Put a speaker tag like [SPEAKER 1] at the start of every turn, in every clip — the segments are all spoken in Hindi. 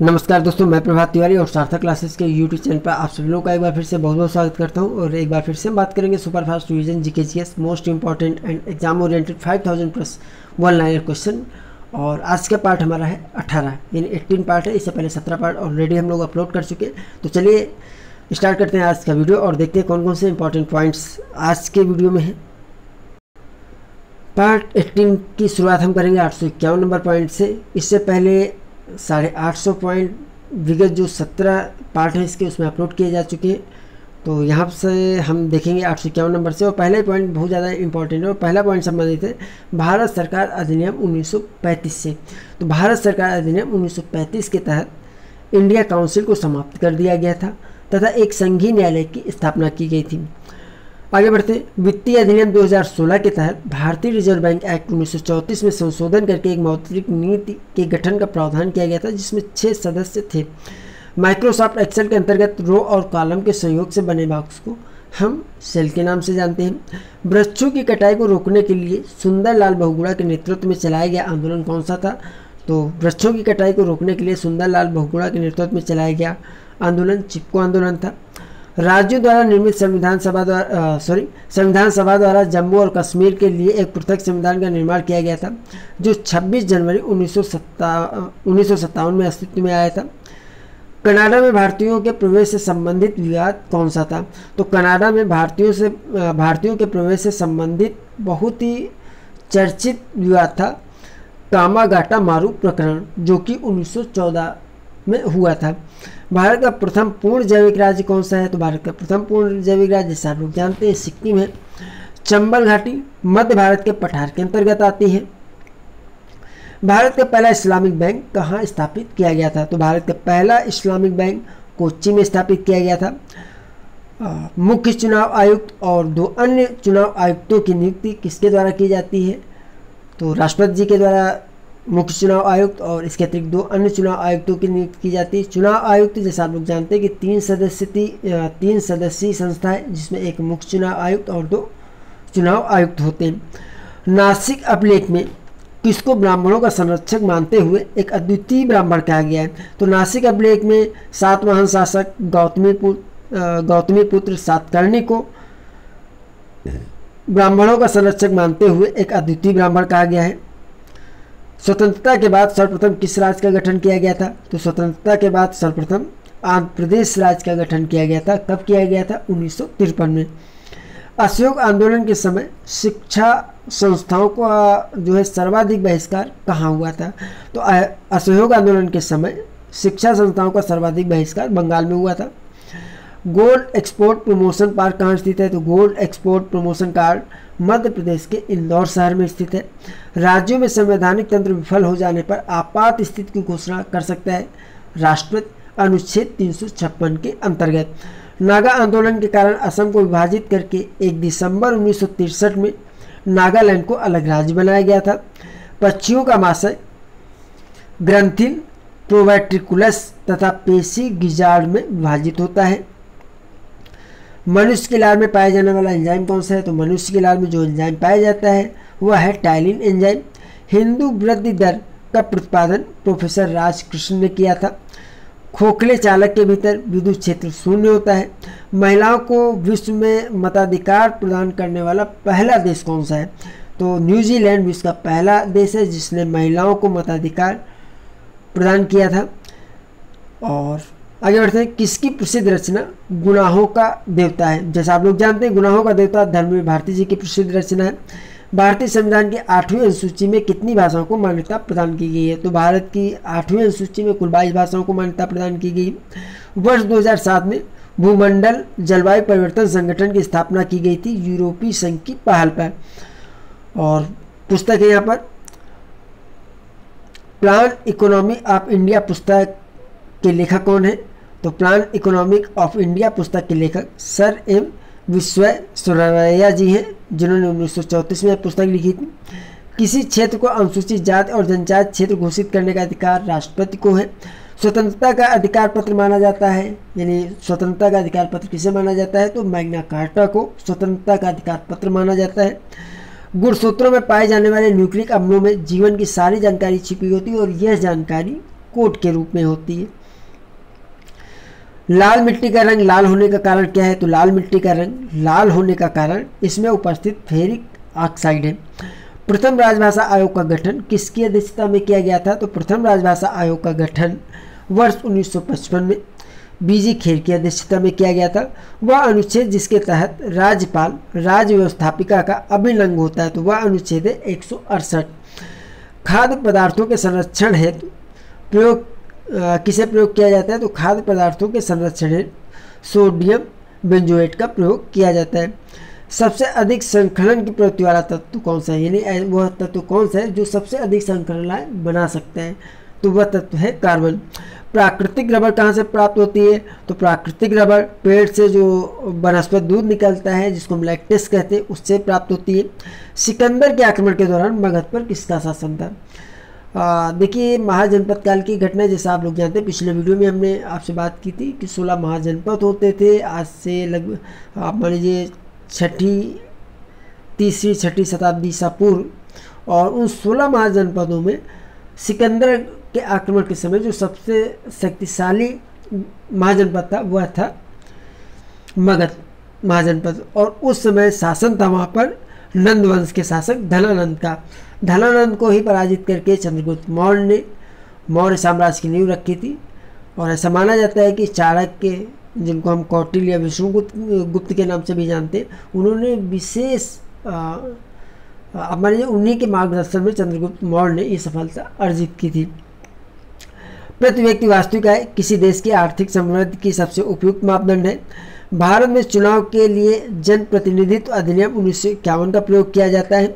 [SPEAKER 1] नमस्कार दोस्तों, मैं प्रभात तिवारी और सार्थक क्लासेस के यूट्यूब चैनल पर आप सभी लोगों का एक बार फिर से बहुत बहुत स्वागत करता हूं। और एक बार फिर से हम बात करेंगे super fast revision GK GS most important and exam oriented 5000 plus one liner question. और आज का पार्ट हमारा है 18, यानी 18 पार्ट है। इससे पहले 17 पार्ट ऑलरेडी हम लोग अपलोड कर चुके हैं। तो चलिए स्टार्ट करते हैं आज का वीडियो और देखते हैं कौन कौन से इंपॉर्टेंट पॉइंट्स आज के वीडियो में है। पार्ट 18 की शुरुआत हम करेंगे 851 नंबर पॉइंट से। इससे पहले 850 पॉइंट विगत जो 17 पार्ट हैं इसके उसमें अपलोड किए जा चुके हैं। तो यहाँ से हम देखेंगे 851 नंबर से। और पहले पॉइंट बहुत ज़्यादा इंपॉर्टेंट है और पहला पॉइंट संबंधित है भारत सरकार अधिनियम 1935 से। तो भारत सरकार अधिनियम 1935 के तहत इंडिया काउंसिल को समाप्त कर दिया गया था तथा एक संघीय न्यायालय की स्थापना की गई थी। आगे बढ़ते हैं। वित्तीय अधिनियम 2016 के तहत भारतीय रिजर्व बैंक एक्ट 1934 में संशोधन करके एक मौद्रिक नीति के गठन का प्रावधान किया गया था, जिसमें 6 सदस्य थे। माइक्रोसॉफ्ट एक्सेल के अंतर्गत रो और कॉलम के संयोग से बने बॉक्स को हम सेल के नाम से जानते हैं। वृक्षों की कटाई को रोकने के लिए सुंदरलाल बहुगुणा के नेतृत्व में चलाया गया आंदोलन कौन सा था? तो वृक्षों की कटाई को रोकने के लिए सुंदरलाल बहुगुणा के नेतृत्व में चलाया गया आंदोलन चिपको आंदोलन था। राज्यों द्वारा निर्मित संविधान सभा द्वारा जम्मू और कश्मीर के लिए एक पृथक संविधान का निर्माण किया गया था, जो 26 जनवरी 1957 में अस्तित्व में आया था। कनाडा में भारतीयों के प्रवेश से संबंधित विवाद कौन सा था? तो कनाडा में भारतीयों के प्रवेश से संबंधित बहुत ही चर्चित विवाद था कामागाटा मारू प्रकरण, जो कि 1914 में हुआ था। भारत का प्रथम पूर्ण जैविक राज्य कौन सा है? तो भारत का प्रथम पूर्ण जैविक राज्य जैसे आप लोग जानते हैं सिक्किम है। चंबल घाटी मध्य भारत के पठार के अंतर्गत आती है। भारत का पहला इस्लामिक बैंक कहाँ स्थापित किया गया था? तो भारत का पहला इस्लामिक बैंक कोच्चि में स्थापित किया गया था। मुख्य चुनाव आयुक्त और 2 अन्य चुनाव आयुक्तों की नियुक्ति किसके द्वारा की जाती है? तो राष्ट्रपति जी के द्वारा मुख्य चुनाव आयुक्त और इसके अतिरिक्त 2 अन्य चुनाव आयुक्तों की नियुक्ति की जाती है। चुनाव आयुक्त जैसे आप लोग जानते हैं कि 3 सदस्यीय संस्था है, जिसमें एक मुख्य चुनाव आयुक्त और 2 चुनाव आयुक्त होते हैं। नासिक अभिलेख में किसको ब्राह्मणों का संरक्षक मानते हुए एक अद्वितीय ब्राह्मण कहा गया है? तो नासिक अभिलेख में 7 महान शासक गौतमी पुत्र सातकर्णी को ब्राह्मणों का संरक्षक मानते हुए एक अद्वितीय ब्राह्मण कहा गया है। स्वतंत्रता के बाद सर्वप्रथम किस राज्य का गठन किया गया था? तो स्वतंत्रता के बाद सर्वप्रथम आंध्र प्रदेश राज्य का गठन किया गया था। कब किया गया था? 1953 में। असहयोग आंदोलन के समय शिक्षा संस्थाओं का जो है सर्वाधिक बहिष्कार कहाँ हुआ था? तो असहयोग आंदोलन के समय शिक्षा संस्थाओं का सर्वाधिक बहिष्कार बंगाल में हुआ था। गोल्ड एक्सपोर्ट प्रमोशन पार्क कहाँ स्थित है? तो gold export promotion park Madhya Pradesh के इंदौर शहर में स्थित है। राज्यों में संवैधानिक तंत्र विफल हो जाने पर आपात स्थिति की घोषणा कर सकता है राष्ट्रपति, अनुच्छेद 356 के अंतर्गत। नागा आंदोलन के कारण असम को विभाजित करके 1 दिसंबर 1963 में नागालैंड को अलग राज्य बनाया गया था। पक्षियों का माशय ग्रंथिल, प्रोवैट्रिकुलस तथा पेशी गिजार्ड में विभाजित होता है। मनुष्य के लार में पाया जाने वाला एंजाइम कौन सा है? तो मनुष्य के लार में जो एंजाइम पाया जाता है वह है टाइलिन एंजाइम। हिंदू वृद्धि दर का प्रतिपादन प्रोफेसर राजकृष्ण ने किया था। खोखले चालक के भीतर विद्युत क्षेत्र शून्य होता है। महिलाओं को विश्व में मताधिकार प्रदान करने वाला पहला देश कौन सा है? तो न्यूजीलैंड विश्व का पहला देश है जिसने महिलाओं को मताधिकार प्रदान किया था। और आगे बढ़ते हैं। किसकी प्रसिद्ध रचना गुनाहों का देवता है? जैसा आप लोग जानते हैं गुनाहों का देवता धर्मवीर भारती जी की प्रसिद्ध रचना है। भारतीय संविधान की 8वीं अनुसूची में कितनी भाषाओं को मान्यता प्रदान की गई है? तो भारत की 8वीं अनुसूची में कुल 22 भाषाओं को मान्यता प्रदान की गई। वर्ष 2007 में भूमंडल जलवायु परिवर्तन संगठन की स्थापना की गई थी यूरोपीय संघ की पहल पर। और पुस्तक है यहाँ पर प्लान इकोनॉमी ऑफ इंडिया पुस्तक के लेखक कौन है? तो प्लान इकोनॉमिक ऑफ इंडिया पुस्तक के लेखक सर एम विश्वेश्वरैया जी हैं, जिन्होंने 1934 में पुस्तक लिखी थी। किसी क्षेत्र को अनुसूचित जाति और जनजाति क्षेत्र घोषित करने का अधिकार राष्ट्रपति को है। स्वतंत्रता का अधिकार पत्र माना जाता है, यानी स्वतंत्रता का अधिकार पत्र किसे माना जाता है? तो मैग्ना कार्टा को स्वतंत्रता का अधिकार पत्र माना जाता है। गुणसूत्रों में पाए जाने वाले न्यूक्लिक अम्लों में जीवन की सारी जानकारी छिपी होती है और यह जानकारी कोट के रूप में होती है। लाल मिट्टी का रंग लाल होने का कारण क्या है? तो लाल मिट्टी का रंग लाल होने का कारण इसमें उपस्थित फेरिक ऑक्साइड है। प्रथम राजभाषा आयोग का गठन किसकी अध्यक्षता में किया गया था? तो प्रथम राजभाषा आयोग का गठन वर्ष 1955 में बीजी खेर की अध्यक्षता में किया गया था। वह अनुच्छेद जिसके तहत राज्यपाल राज्य व्यवस्थापिका का अभिन्न होता है, तो वह अनुच्छेद है 168। खाद्य पदार्थों के संरक्षण हेतु प्रयोग किसे प्रयोग किया जाता है? तो खाद्य पदार्थों के संरक्षण हेतु सोडियम बेंजोएट का प्रयोग किया जाता है। सबसे अधिक संकलन की प्रवृत्ति वाला तत्व कौन सा है? यानी वह तत्व कौन सा है जो सबसे अधिक संकलनाएं बना सकता है? तो वह तत्व है कार्बन। प्राकृतिक रबर कहाँ से प्राप्त होती है? तो प्राकृतिक रबर पेड़ से जो वनस्पति दूध निकलता है जिसको हम लैक्टेस कहते हैं उससे प्राप्त होती है। सिकंदर के आक्रमण के दौरान मगध पर किसका शासन था? देखिए, महाजनपद काल की घटना जैसा आप लोग जानते हैं, पिछले वीडियो में हमने आपसे बात की थी कि 16 महाजनपद होते थे। आज से लगभग आप मान लीजिए तीसरी छठी शताब्दी ईसा पूर्व, और उन 16 महाजनपदों में सिकंदर के आक्रमण के समय जो सबसे शक्तिशाली महाजनपद था वह था मगध महाजनपद, और उस समय शासन था वहाँ पर नंद वंश के शासक धनानंद का। धनानंद को ही पराजित करके चंद्रगुप्त मौर्य ने मौर्य साम्राज्य की नींव रखी थी। और ऐसा माना जाता है कि चाणक्य, जिनको हम कौटिल्य या विष्णुगुप्त के नाम से भी जानते हैं, उन्होंने विशेष हमारे उन्हीं के मार्गदर्शन में चंद्रगुप्त मौर्य ने ये सफलता अर्जित की थी। प्रति व्यक्ति वास्तविक आय किसी देश की आर्थिक समृद्धि की सबसे उपयुक्त मापदंड है। भारत में चुनाव के लिए जन प्रतिनिधित्व अधिनियम 1951 का प्रयोग किया जाता है।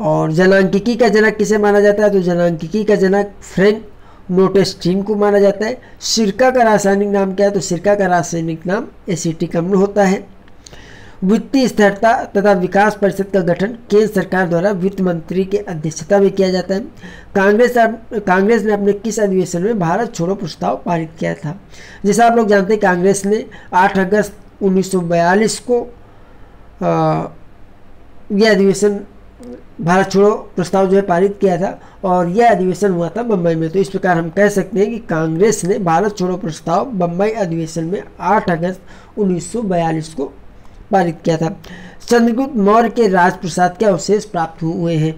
[SPEAKER 1] और जनांकिकी का जनक किसे माना जाता है? तो जनांकिकी का जनक फ्रैंक नोटेस्टीन को माना जाता है। सिरका का रासायनिक नाम क्या है? तो सिरका का रासायनिक नाम एसिटिक अम्ल होता है। वित्तीय स्थिरता तथा विकास परिषद का गठन केंद्र सरकार द्वारा वित्त मंत्री के अध्यक्षता में किया जाता है। कांग्रेस ने अपने किस अधिवेशन में भारत छोड़ो प्रस्ताव पारित किया था? जैसा आप लोग जानते हैं, कांग्रेस ने 8 अगस्त 1942 को यह अधिवेशन भारत छोड़ो प्रस्ताव जो है पारित किया था, और यह अधिवेशन हुआ था बम्बई में। तो इस प्रकार हम कह सकते हैं कि कांग्रेस ने भारत छोड़ो प्रस्ताव बम्बई अधिवेशन में 8 अगस्त 1942 को पारित किया था। चंद्रगुप्त मौर्य के राजप्रसाद के अवशेष प्राप्त हुए हैं?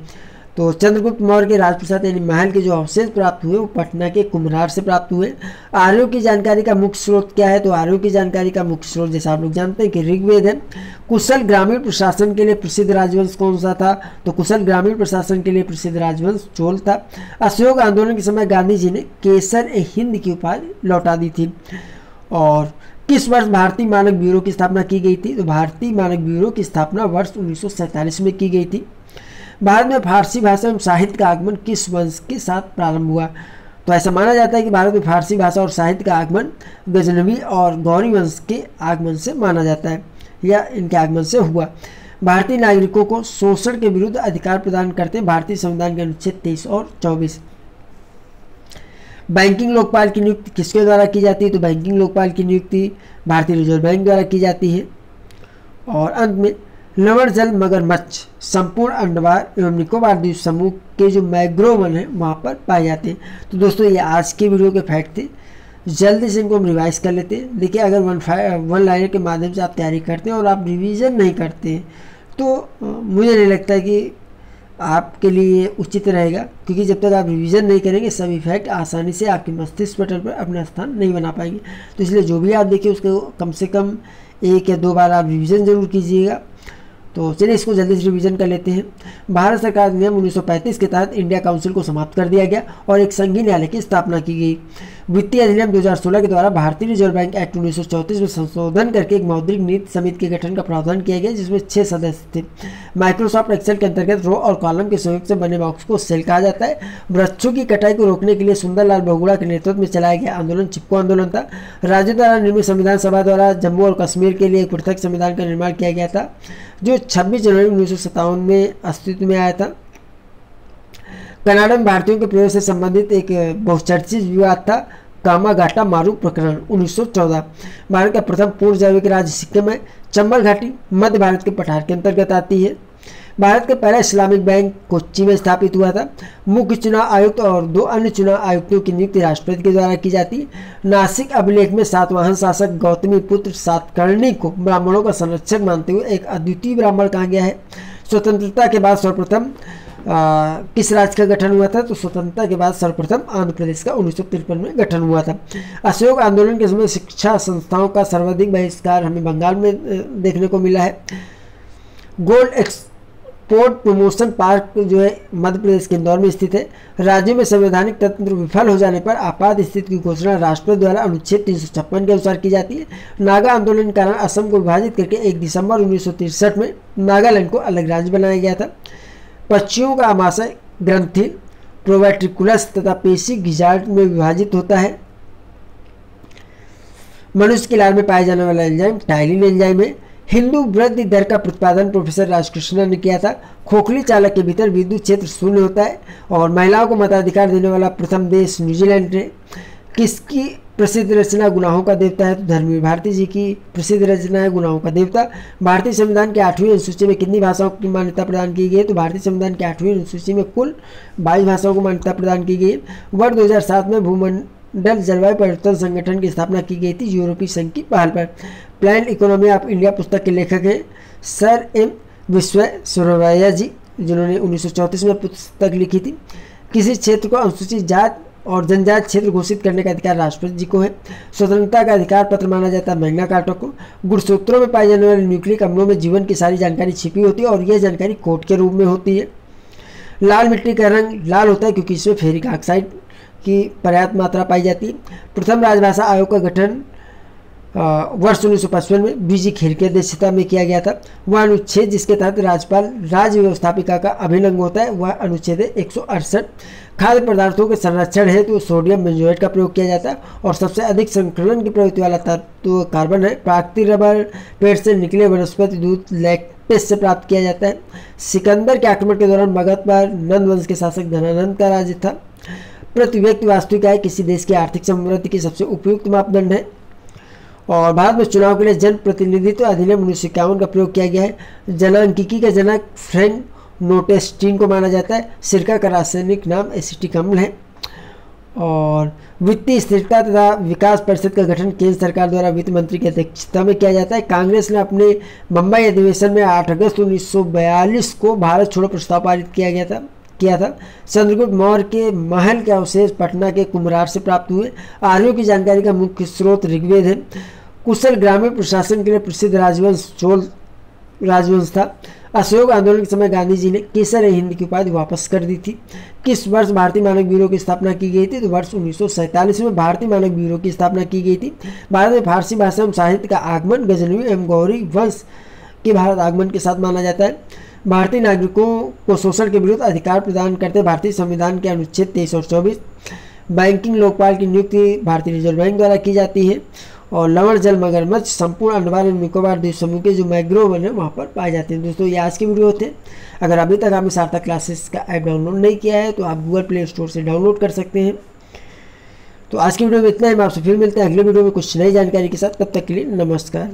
[SPEAKER 1] तो चंद्रगुप्त मौर्य के राजप्रसाद यानी महल के जो अवशेष प्राप्त हुए वो पटना के कुम्हरार से प्राप्त हुए। आर्यों की जानकारी का मुख्य स्रोत क्या है? तो आर्यों की जानकारी का मुख्य स्रोत जैसा आप लोग जानते हैं कि ऋग्वेद है। कुशल ग्रामीण प्रशासन के लिए प्रसिद्ध राजवंश कौन सा था? तो कुशल ग्रामीण प्रशासन के लिए प्रसिद्ध राजवंश चोल था। असहयोग आंदोलन के समय गांधी जी ने केसर ए हिंद की उपाधि लौटा दी थी। और किस वर्ष भारतीय मानक ब्यूरो की स्थापना की गई थी? तो भारतीय मानक ब्यूरो की स्थापना वर्ष 1947 में की गई थी। भारत में फारसी भाषा एवं साहित्य का आगमन किस वंश के साथ प्रारंभ हुआ? तो ऐसा माना जाता है कि भारत में फारसी भाषा और साहित्य का आगमन गजनवी और गौरी वंश के आगमन से माना जाता है, या इनके आगमन से हुआ। भारतीय नागरिकों को शोषण के विरुद्ध अधिकार प्रदान करते हैं भारतीय संविधान के अनुच्छेद 23 और 24। बैंकिंग लोकपाल की नियुक्ति किसके द्वारा की जाती है? तो बैंकिंग लोकपाल की नियुक्ति भारतीय रिजर्व बैंक द्वारा की जाती है। और अंत में लवण जल मगरमच्छ संपूर्ण अंडमान एवं निकोबार द्वीप समूह के जो मैंग्रोव वन है वहाँ पर पाए जाते हैं। तो दोस्तों, ये आज के वीडियो के फैक्ट थे। जल्दी से इनको हम रिवाइज कर लेते हैं। देखिए, अगर वन लाइनर के माध्यम से आप तैयारी करते हैं और आप रिवीजन नहीं करते हैं तो मुझे नहीं लगता है कि आपके लिए उचित रहेगा, क्योंकि जब तक आप रिवीजन नहीं करेंगे सभी फैक्ट आसानी से आपके मस्तिष्क पटल पर अपना स्थान नहीं बना पाएंगे। तो इसलिए जो भी आप देखिए उसको कम से कम 1 या 2 बार आप रिवीजन जरूर कीजिएगा। तो चलिए इसको जल्दी से रिवीजन कर लेते हैं। भारत सरकार नियम 1935 के तहत इंडिया काउंसिल को समाप्त कर दिया गया और एक संघीय न्यायालय की स्थापना की गई। वित्तीय अधिनियम 2016 के द्वारा भारतीय रिजर्व बैंक एक्ट 1934 में संशोधन करके एक मौद्रिक नीति समिति के गठन का प्रावधान किया गया, जिसमें 6 सदस्य थे। माइक्रोसॉफ्ट एक्सेल के अंतर्गत रो और कॉलम के सहयोग से बने बॉक्स को सेल कहा जाता है। वृक्षों की कटाई को रोकने के लिए सुंदरलाल बहुगुणा के नेतृत्व में चलाया गया आंदोलन चिपको आंदोलन था। राज्य द्वारा निर्मित संविधान सभा द्वारा जम्मू और कश्मीर के लिए एक पृथक संविधान का निर्माण किया गया था, जो 26 जनवरी 1957 में अस्तित्व में आया था। कनाडा में भारतीयों के प्रयोग से संबंधित एक बहुचर्चित विवाद था कामागाटा मारू प्रकरण 1914। भारत का प्रथम पूर्ण जैविक राज्य सिक्किम है। चंबल घाटी मध्य भारत के पठार के अंतर्गत आती है। भारत का पहला इस्लामिक बैंक कोच्चि में स्थापित हुआ था। मुख्य चुनाव आयुक्त और 2 अन्य चुनाव आयुक्तों की नियुक्ति राष्ट्रपति के द्वारा की जाती है। नासिक अभिलेख में सातवाहन शासक गौतमी पुत्र सातकर्णी को ब्राह्मणों का संरक्षक मानते हुए एक अद्वितीय ब्राह्मण कहा गया है। स्वतंत्रता के बाद सर्वप्रथम किस राज्य का गठन हुआ था? तो स्वतंत्रता के बाद सर्वप्रथम आंध्र प्रदेश का 1953 में गठन हुआ था। असहयोग आंदोलन के समय शिक्षा संस्थाओं का सर्वाधिक बहिष्कार हमें बंगाल में देखने को मिला है। गोल्ड एक्सपोर्ट प्रमोशन पार्क जो है मध्य प्रदेश के इंदौर में स्थित है। राज्यों में संवैधानिक तंत्र विफल हो जाने पर आपात स्थिति की घोषणा राष्ट्रपति द्वारा अनुच्छेद 356 के अनुसार की जाती है। नागा आंदोलन के कारण असम को विभाजित करके 1 दिसंबर 1963 में नागालैंड को अलग राज्य बनाया गया था। पक्षियों का आमाशय ग्रंथि प्रोवेट्रिकुलस तथा पेशी गिजार्ड में विभाजित होता है। मनुष्य की लार में पाए जाने वाला एंजाइम टाइलिन एंजाइम है। हिंदू वृद्धि दर का प्रतिपादन प्रोफेसर राजकृष्णन ने किया था। खोखली चालक के भीतर विद्युत क्षेत्र शून्य होता है और महिलाओं को मताधिकार देने वाला प्रथम देश न्यूजीलैंड है। किसकी प्रसिद्ध रचना गुनाहों का देवता है? तो धर्मवीर भारती जी की प्रसिद्ध रचना है गुनाहों का देवता। भारतीय संविधान के 8वीं अनुसूची में कितनी भाषाओं की मान्यता प्रदान की गई है? तो भारतीय संविधान के 8वीं अनुसूची में कुल 22 भाषाओं को मान्यता प्रदान की गई है। वर्ष 2007 में भूमंडल जलवायु परिवर्तन संगठन की स्थापना की गई थी यूरोपीय संघ की पहल पर। प्लान इकोनॉमी ऑफ इंडिया पुस्तक के लेखक हैं सर एम विश्वेश्वरैया जी, जिन्होंने 1934 में पुस्तक लिखी थी। किसी क्षेत्र को अनुसूचित जात और जनजात क्षेत्र घोषित करने का अधिकार राष्ट्रपति जी को है। स्वतंत्रता का अधिकार पत्र माना जाता है मैग्ना कार्टा को। गुणसूत्रों में पाए जाने वाले न्यूक्लिक अम्लों में जीवन की सारी जानकारी छिपी होती है और यह जानकारी कोड के रूप में होती है। लाल मिट्टी का रंग लाल होता है क्योंकि इसमें फेरिक ऑक्साइड की पर्याप्त मात्रा पाई जाती है। प्रथम राजभाषा आयोग का गठन वर्ष 1955 में बीजी खीर की अध्यक्षता में किया गया था। वह अनुच्छेद जिसके तहत राज्यपाल राज्य व्यवस्थापिका का अभिन्न अंग होता है वह अनुच्छेद है 168। खाद्य पदार्थों के संरक्षण है तो सोडियम बेंजोएट का प्रयोग किया जाता है और सबसे अधिक संकलन की प्रवृत्ति वाला तत्व कार्बन है। प्राकृतिक रबर पेड़ से निकले वनस्पति दूध लैक्टेस से प्राप्त किया जाता है। सिकंदर के आक्रमण के दौरान मगध पर नंद वंश के शासक धनानंद का राज्य था। प्रति व्यक्ति वास्तविक आय किसी देश की आर्थिक समृद्धि की सबसे उपयुक्त मापदंड है। और भारत में चुनाव के लिए जन प्रतिनिधित्व अधिनियम 1951 का प्रयोग किया गया है। जनांकिकी का जनक फ्रेंड नोटेस्टीन को माना जाता है। सिरका का रासायनिक नाम एसिटिक अम्ल है। और वित्तीय स्थिरता तथा विकास परिषद का गठन केंद्र सरकार द्वारा वित्त मंत्री की अध्यक्षता में किया जाता है। कांग्रेस ने अपने मुंबई अधिवेशन में 8 अगस्त 1942 को भारत छोड़ो प्रस्ताव पारित किया था। चंद्रगुप्त मौर्य के महल के अवशेष पटना के कुम्हरार से प्राप्त हुए। आर्यों की जानकारी का मुख्य स्रोत ऋग्वेद है। कुशल ग्रामीण प्रशासन के लिए प्रसिद्ध राजवंश चोल राजवंश था। असहयोग आंदोलन के समय गांधी जी ने केसर ए हिंद की उपाधि वापस कर दी थी। किस वर्ष भारतीय मानक ब्यूरो की स्थापना की गई थी? तो वर्ष 1947 में भारतीय मानक ब्यूरो की स्थापना की गई थी। भारत में फारसी भाषा एवं साहित्य का आगमन गजनवी एवं गौरी वंश के भारत आगमन के साथ माना जाता है। भारतीय नागरिकों को शोषण के विरुद्ध अधिकार प्रदान करते भारतीय संविधान के अनुच्छेद 23 और 24। बैंकिंग लोकपाल की नियुक्ति भारतीय रिजर्व बैंक द्वारा की जाती है। और लवण जल मगरमच्छ संपूर्ण अंडमान एवं निकोबार द्वीप समूह के जो मैंग्रोव है वहाँ पर पाए जाते हैं। दोस्तों ये आज के वीडियो थे। अगर अभी तक आपने सार्थक क्लासेस का ऐप डाउनलोड नहीं किया है तो आप गूगल प्ले स्टोर से डाउनलोड कर सकते हैं। तो आज की वीडियो में इतना ही। मैं आपसे फिर मिलते हैं अगले वीडियो में कुछ नई जानकारी के साथ। तब तक के लिए नमस्कार।